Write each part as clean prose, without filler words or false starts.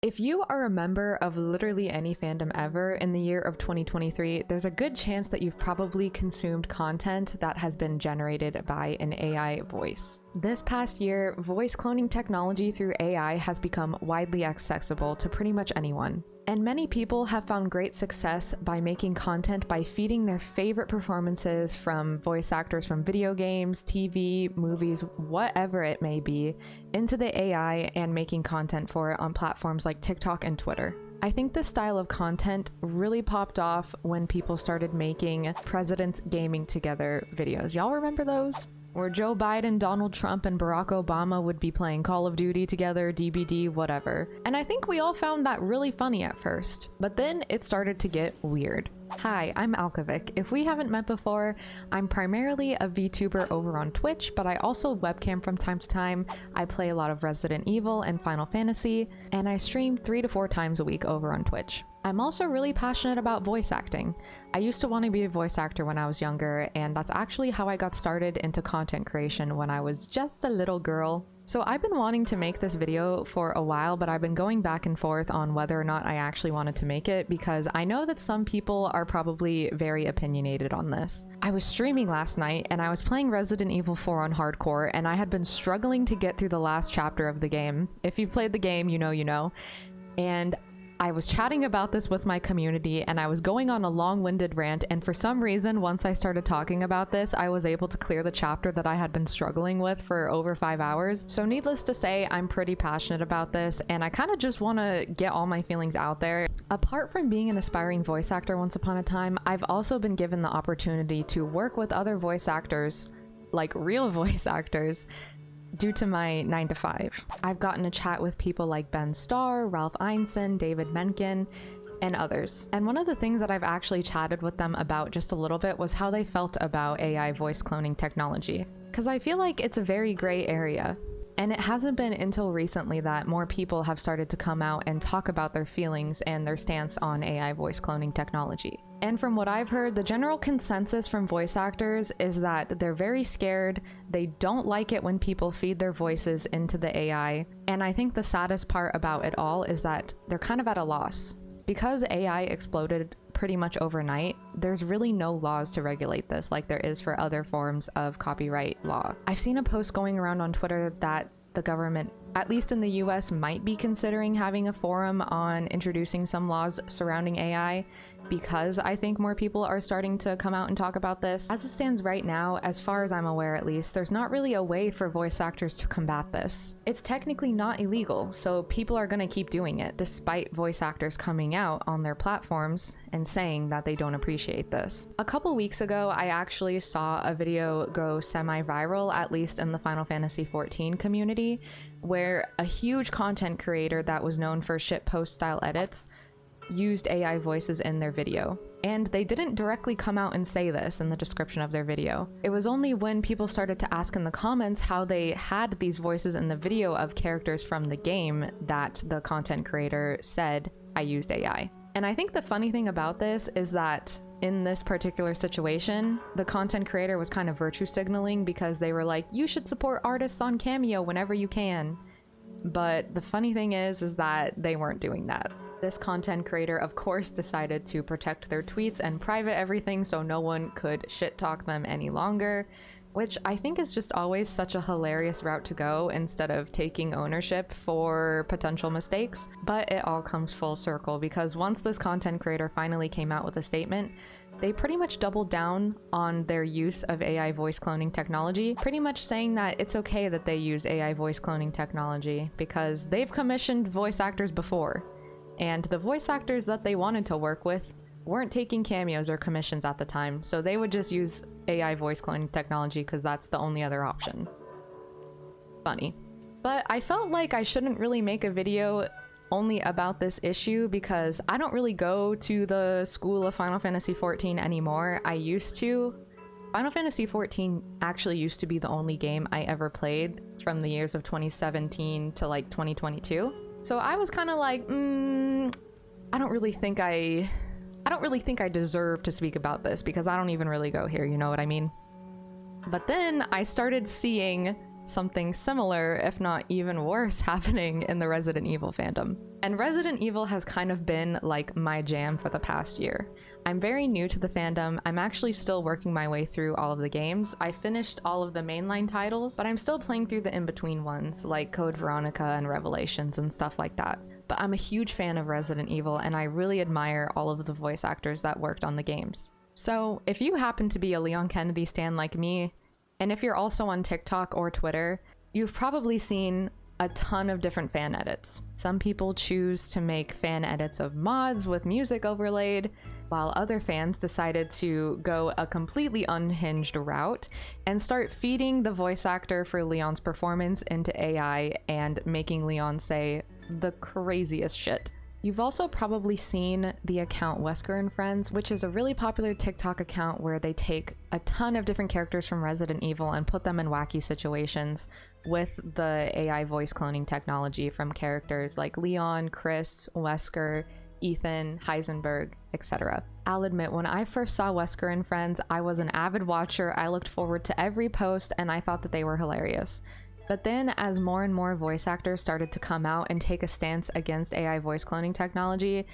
If you are a member of literally any fandom ever in the year of 2023, there's a good chance that you've probably consumed content that has been generated by an AI voice. This past year, voice cloning technology through AI has become widely accessible to pretty much anyone. And many people have found great success by making content by feeding their favorite performances from voice actors from video games, TV, movies, whatever it may be, into the AI and making content for it on platforms like TikTok and Twitter. I think this style of content really popped off when people started making presidents gaming together videos. Y'all remember those? Where Joe Biden, Donald Trump, and Barack Obama would be playing Call of Duty together, DBD, whatever. And I think we all found that really funny at first, but then it started to get weird. Hi, I'm Alkovic. If we haven't met before, I'm primarily a VTuber over on Twitch, but I also webcam from time to time. I play a lot of Resident Evil and Final Fantasy, and I stream 3 to 4 times a week over on Twitch. I'm also really passionate about voice acting. I used to want to be a voice actor when I was younger, and that's actually how I got started into content creation when I was just a little girl. So I've been wanting to make this video for a while, but I've been going back and forth on whether or not I actually wanted to make it because I know that some people are probably very opinionated on this. I was streaming last night and I was playing Resident Evil 4 on hardcore, and I had been struggling to get through the last chapter of the game. If you played the game, you know. And I was chatting about this with my community and I was going on a long-winded rant, and for some reason, once I started talking about this, I was able to clear the chapter that I had been struggling with for over 5 hours. So needless to say, I'm pretty passionate about this and I kind of just want to get all my feelings out there. Apart from being an aspiring voice actor once upon a time, I've also been given the opportunity to work with other voice actors, like real voice actors, due to my 9 to 5. I've gotten to chat with people like Ben Starr, Ralph Ineson, David Menken, and others. And one of the things that I've actually chatted with them about just a little bit was how they felt about AI voice cloning technology. Because I feel like it's a very gray area. And it hasn't been until recently that more people have started to come out and talk about their feelings and their stance on AI voice cloning technology. And from what I've heard, the general consensus from voice actors is that they're very scared, they don't like it when people feed their voices into the AI, and I think the saddest part about it all is that they're kind of at a loss. Because AI exploded pretty much overnight, there's really no laws to regulate this like there is for other forms of copyright law. I've seen a post going around on Twitter that the government, at least in the US, might be considering having a forum on introducing some laws surrounding AI, because I think more people are starting to come out and talk about this. As it stands right now, as far as I'm aware at least, there's not really a way for voice actors to combat this. It's technically not illegal, so people are gonna keep doing it, despite voice actors coming out on their platforms and saying that they don't appreciate this. A couple weeks ago, I actually saw a video go semi-viral, at least in the Final Fantasy XIV community, where a huge content creator that was known for shitpost style edits used AI voices in their video. And they didn't directly come out and say this in the description of their video. It was only when people started to ask in the comments how they had these voices in the video of characters from the game that the content creator said, "I used AI." And I think the funny thing about this is that in this particular situation, the content creator was kind of virtue signaling because they were like, you should support artists on Cameo whenever you can. But the funny thing is that they weren't doing that. This content creator, of course, decided to protect their tweets and private everything so no one could shit talk them any longer, which I think is just always such a hilarious route to go instead of taking ownership for potential mistakes. But it all comes full circle because once this content creator finally came out with a statement, they pretty much doubled down on their use of AI voice cloning technology, pretty much saying that it's okay that they use AI voice cloning technology because they've commissioned voice actors before. And the voice actors that they wanted to work with weren't taking cameos or commissions at the time, so they would just use AI voice cloning technology because that's the only other option. Funny. But I felt like I shouldn't really make a video only about this issue because I don't really go to the school of Final Fantasy XIV anymore. I used to. Final Fantasy XIV actually used to be the only game I ever played from the years of 2017 to like 2022. So I was kind of like, I don't really think I deserve to speak about this because I don't even really go here, you know what I mean? But then I started seeing something similar, if not even worse, happening in the Resident Evil fandom. And Resident Evil has kind of been like my jam for the past year. I'm very new to the fandom. I'm actually still working my way through all of the games. I finished all of the mainline titles, but I'm still playing through the in-between ones like Code Veronica and Revelations and stuff like that. But I'm a huge fan of Resident Evil, and I really admire all of the voice actors that worked on the games. So if you happen to be a Leon Kennedy stan like me, and if you're also on TikTok or Twitter, you've probably seen a ton of different fan edits. Some people choose to make fan edits of mods with music overlaid, while other fans decided to go a completely unhinged route and start feeding the voice actor for Leon's performance into AI and making Leon say the craziest shit. You've also probably seen the account Wesker and Friends, which is a really popular TikTok account where they take a ton of different characters from Resident Evil and put them in wacky situations with the AI voice cloning technology from characters like Leon, Chris, Wesker, Ethan, Heisenberg, etc. I'll admit, when I first saw Wesker and Friends, I was an avid watcher. I looked forward to every post and I thought that they were hilarious. But then as more and more voice actors started to come out and take a stance against AI voice cloning technology,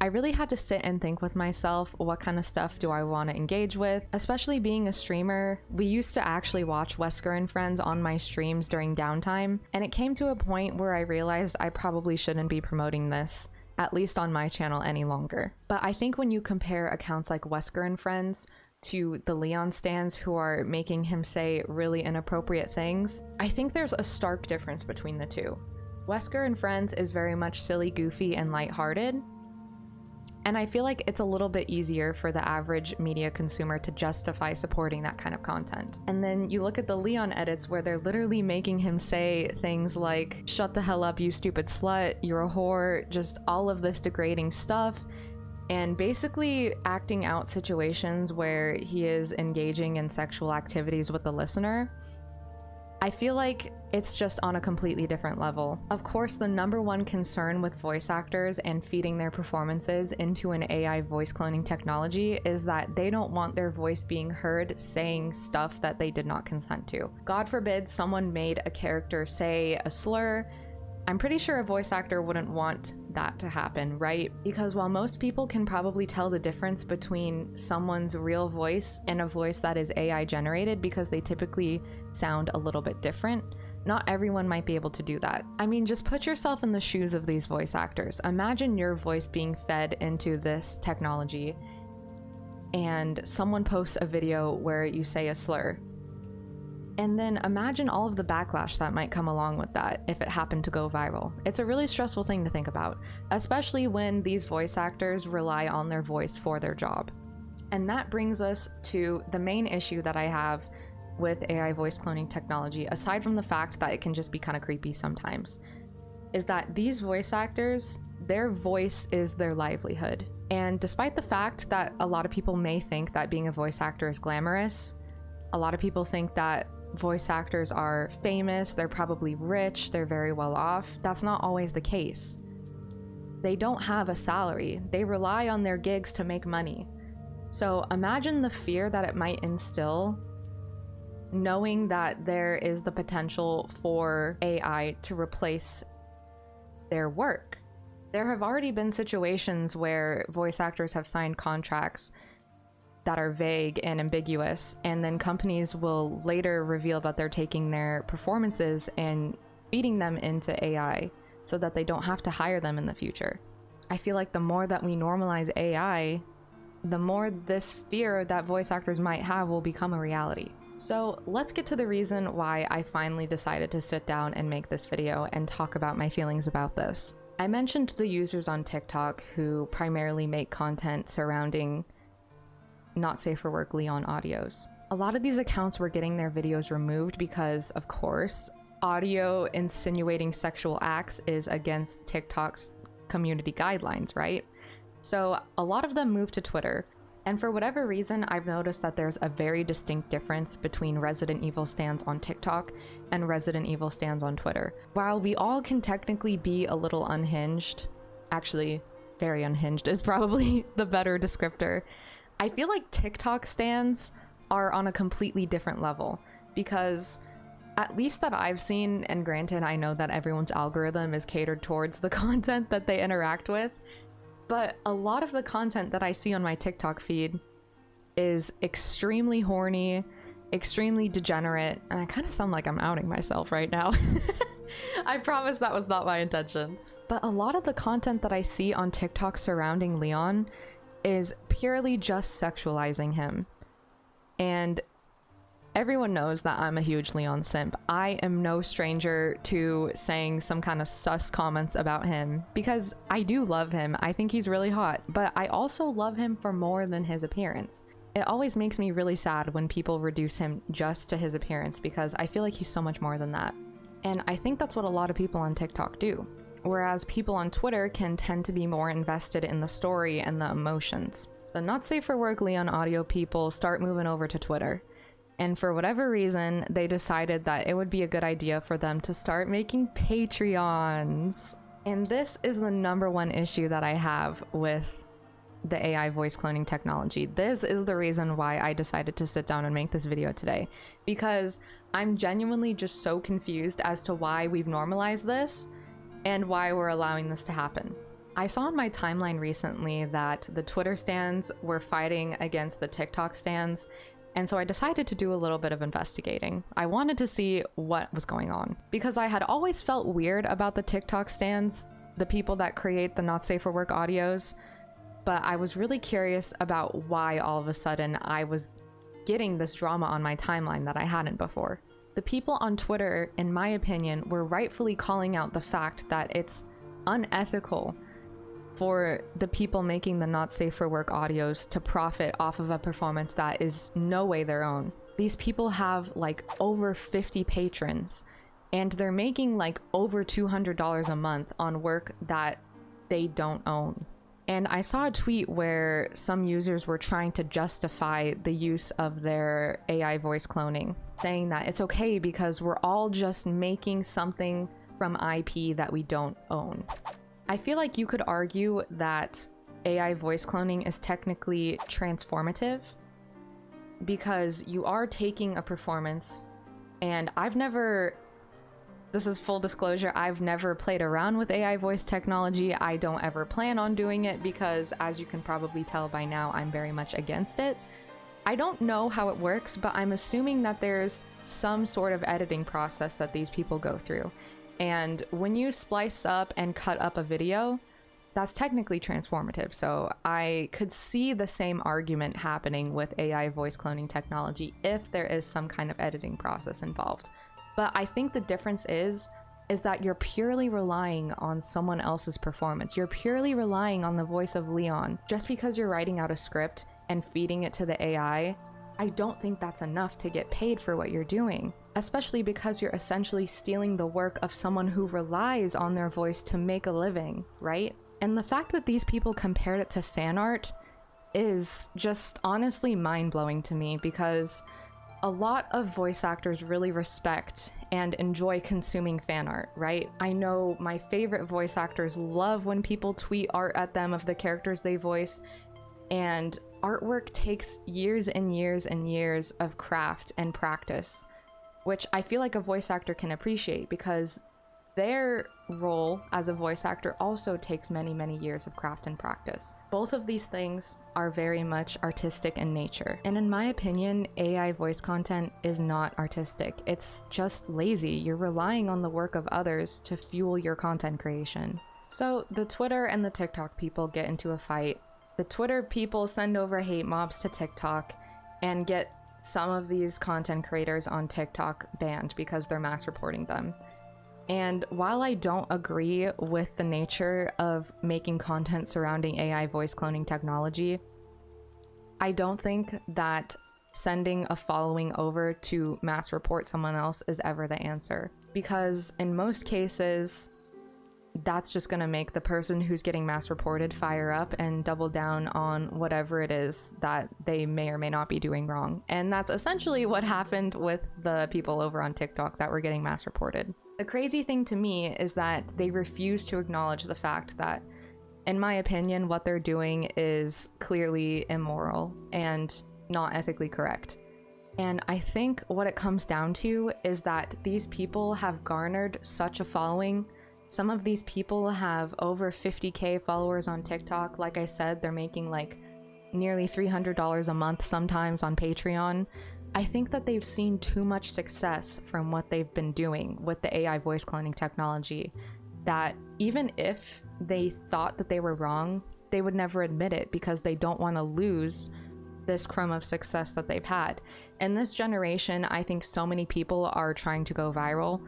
I really had to sit and think with myself, what kind of stuff do I want to engage with? Especially being a streamer, we used to actually watch Wesker and Friends on my streams during downtime, and it came to a point where I realized I probably shouldn't be promoting this, at least on my channel, any longer. But I think when you compare accounts like Wesker and Friends to the Leon stans who are making him say really inappropriate things, I think there's a stark difference between the two. Wesker and Friends is very much silly, goofy, and lighthearted, and I feel like it's a little bit easier for the average media consumer to justify supporting that kind of content. And then you look at the Leon edits where they're literally making him say things like, "Shut the hell up, you stupid slut, you're a whore," just all of this degrading stuff, and basically acting out situations where he is engaging in sexual activities with the listener. I feel like it's just on a completely different level. Of course, the number one concern with voice actors and feeding their performances into an AI voice cloning technology is that they don't want their voice being heard saying stuff that they did not consent to. God forbid someone made a character say a slur. I'm pretty sure a voice actor wouldn't want that to happen, right? Because while most people can probably tell the difference between someone's real voice and a voice that is AI generated because they typically sound a little bit different, not everyone might be able to do that. I mean, just put yourself in the shoes of these voice actors. Imagine your voice being fed into this technology and someone posts a video where you say a slur. And then imagine all of the backlash that might come along with that if it happened to go viral. It's a really stressful thing to think about, especially when these voice actors rely on their voice for their job. And that brings us to the main issue that I have with AI voice cloning technology, aside from the fact that it can just be kind of creepy sometimes, is that these voice actors, their voice is their livelihood. And despite the fact that a lot of people may think that being a voice actor is glamorous, a lot of people think that voice actors are famous, they're probably rich, they're very well off. That's not always the case. They don't have a salary. They rely on their gigs to make money. So imagine the fear that it might instill knowing that there is the potential for AI to replace their work. There have already been situations where voice actors have signed contracts that are vague and ambiguous, and then companies will later reveal that they're taking their performances and feeding them into AI so that they don't have to hire them in the future. I feel like the more that we normalize AI, the more this fear that voice actors might have will become a reality. So let's get to the reason why I finally decided to sit down and make this video and talk about my feelings about this. I mentioned the users on TikTok who primarily make content surrounding not safe for work Leon audios. A lot of these accounts were getting their videos removed because, of course, audio insinuating sexual acts is against TikTok's community guidelines, right? So a lot of them moved to Twitter. And for whatever reason, I've noticed that there's a very distinct difference between Resident Evil stans on TikTok and Resident Evil stans on Twitter. While we all can technically be a little unhinged, actually, very unhinged is probably the better descriptor, I feel like TikTok stans are on a completely different level because at least that I've seen, and granted, I know that everyone's algorithm is catered towards the content that they interact with, but a lot of the content that I see on my TikTok feed is extremely horny, extremely degenerate, and I kind of sound like I'm outing myself right now. I promise that was not my intention. But a lot of the content that I see on TikTok surrounding Leon is purely just sexualizing him. And everyone knows that I'm a huge Leon simp. I am no stranger to saying some kind of sus comments about him because I do love him. I think he's really hot, but I also love him for more than his appearance. It always makes me really sad when people reduce him just to his appearance because I feel like he's so much more than that. And I think that's what a lot of people on TikTok do. Whereas people on Twitter can tend to be more invested in the story and the emotions. The not safe for work Leon audio people start moving over to Twitter. And for whatever reason, they decided that it would be a good idea for them to start making Patreons. And this is the #1 issue that I have with the AI voice cloning technology. This is the reason why I decided to sit down and make this video today, because I'm genuinely just so confused as to why we've normalized this and why we're allowing this to happen. I saw on my timeline recently that the Twitter stans were fighting against the TikTok stans, and so I decided to do a little bit of investigating. I wanted to see what was going on, because I had always felt weird about the TikTok stans, the people that create the not safe for work audios, but I was really curious about why all of a sudden I was getting this drama on my timeline that I hadn't before. The people on Twitter, in my opinion, were rightfully calling out the fact that it's unethical for the people making the not safe for work audios to profit off of a performance that is no way their own. These people have like over 50 patrons and they're making like over $200 a month on work that they don't own. And I saw a tweet where some users were trying to justify the use of their AI voice cloning, saying that it's okay because we're all just making something from IP that we don't own. I feel like you could argue that AI voice cloning is technically transformative because you are taking a performance, and this is full disclosure, I've never played around with AI voice technology. I don't ever plan on doing it because, as you can probably tell by now, I'm very much against it. I don't know how it works, but I'm assuming that there's some sort of editing process that these people go through. And when you splice up and cut up a video, that's technically transformative. So I could see the same argument happening with AI voice cloning technology if there is some kind of editing process involved. But I think the difference is that you're purely relying on someone else's performance. You're purely relying on the voice of Leon. Just because you're writing out a script and feeding it to the AI, I don't think that's enough to get paid for what you're doing, especially because you're essentially stealing the work of someone who relies on their voice to make a living, right? And the fact that these people compared it to fan art is just honestly mind-blowing to me, because a lot of voice actors really respect and enjoy consuming fan art, right? I know my favorite voice actors love when people tweet art at them of the characters they voice, and artwork takes years and years and years of craft and practice, which I feel like a voice actor can appreciate because their role as a voice actor also takes many, many years of craft and practice. Both of these things are very much artistic in nature. And in my opinion, AI voice content is not artistic. It's just lazy. You're relying on the work of others to fuel your content creation. So the Twitter and the TikTok people get into a fight. The Twitter people send over hate mobs to TikTok and get some of these content creators on TikTok banned because they're mass reporting them. And while I don't agree with the nature of making content surrounding AI voice cloning technology, I don't think that sending a following over to mass report someone else is ever the answer. Because in most cases, that's just going to make the person who's getting mass reported fire up and double down on whatever it is that they may or may not be doing wrong. And that's essentially what happened with the people over on TikTok that were getting mass reported. The crazy thing to me is that they refuse to acknowledge the fact that, in my opinion, what they're doing is clearly immoral and not ethically correct. And I think what it comes down to is that these people have garnered such a following. Some of these people have over 50K followers on TikTok. Like I said, they're making like nearly $300 a month sometimes on Patreon. I think that they've seen too much success from what they've been doing with the AI voice cloning technology, that even if they thought that they were wrong, they would never admit it because they don't want to lose this crumb of success that they've had. In this generation, I think so many people are trying to go viral.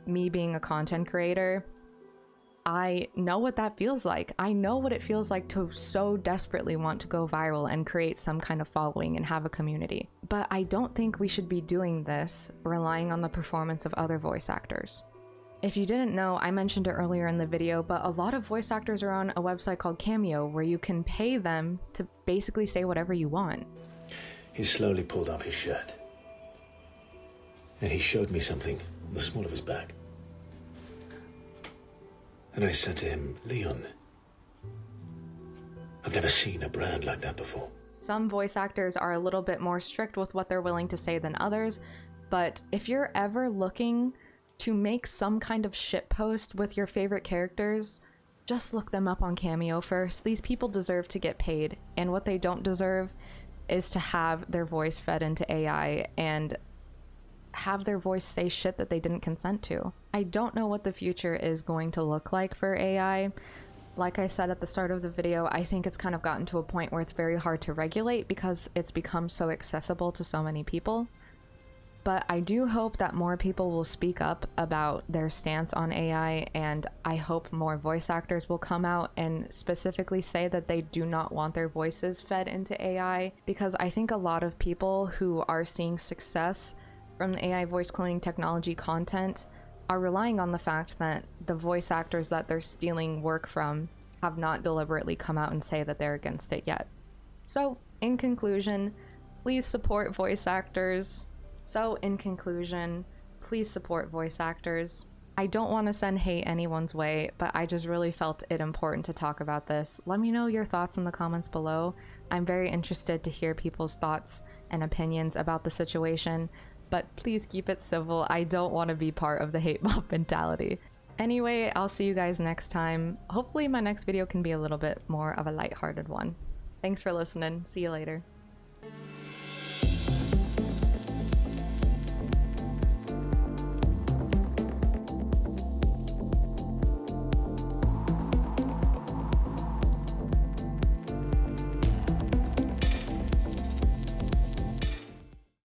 Me being a content creator, I know what that feels like. I know what it feels like to so desperately want to go viral and create some kind of following and have a community. But I don't think we should be doing this relying on the performance of other voice actors. If you didn't know, I mentioned it earlier in the video, but a lot of voice actors are on a website called Cameo where you can pay them to basically say whatever you want. He slowly pulled up his shirt, and he showed me something on the small of his back. And I said to him, Leon, I've never seen a brand like that before. Some voice actors are a little bit more strict with what they're willing to say than others, but if you're ever looking to make some kind of shitpost with your favorite characters, just look them up on Cameo first. These people deserve to get paid, and what they don't deserve is to have their voice fed into AI and have their voice say shit that they didn't consent to. I don't know what the future is going to look like for AI. Like I said at the start of the video, I think it's kind of gotten to a point where it's very hard to regulate because it's become so accessible to so many people. But I do hope that more people will speak up about their stance on AI, and I hope more voice actors will come out and specifically say that they do not want their voices fed into AI, because I think a lot of people who are seeing success from the AI voice cloning technology content are relying on the fact that the voice actors that they're stealing work from have not deliberately come out and say that they're against it yet. So, in conclusion, please support voice actors. I don't want to send hate anyone's way, but I just really felt it important to talk about this. Let me know your thoughts in the comments below. I'm very interested to hear people's thoughts and opinions about the situation, but please keep it civil. I don't want to be part of the hate mob mentality. Anyway, I'll see you guys next time. Hopefully my next video can be a little bit more of a lighthearted one. Thanks for listening. See you later.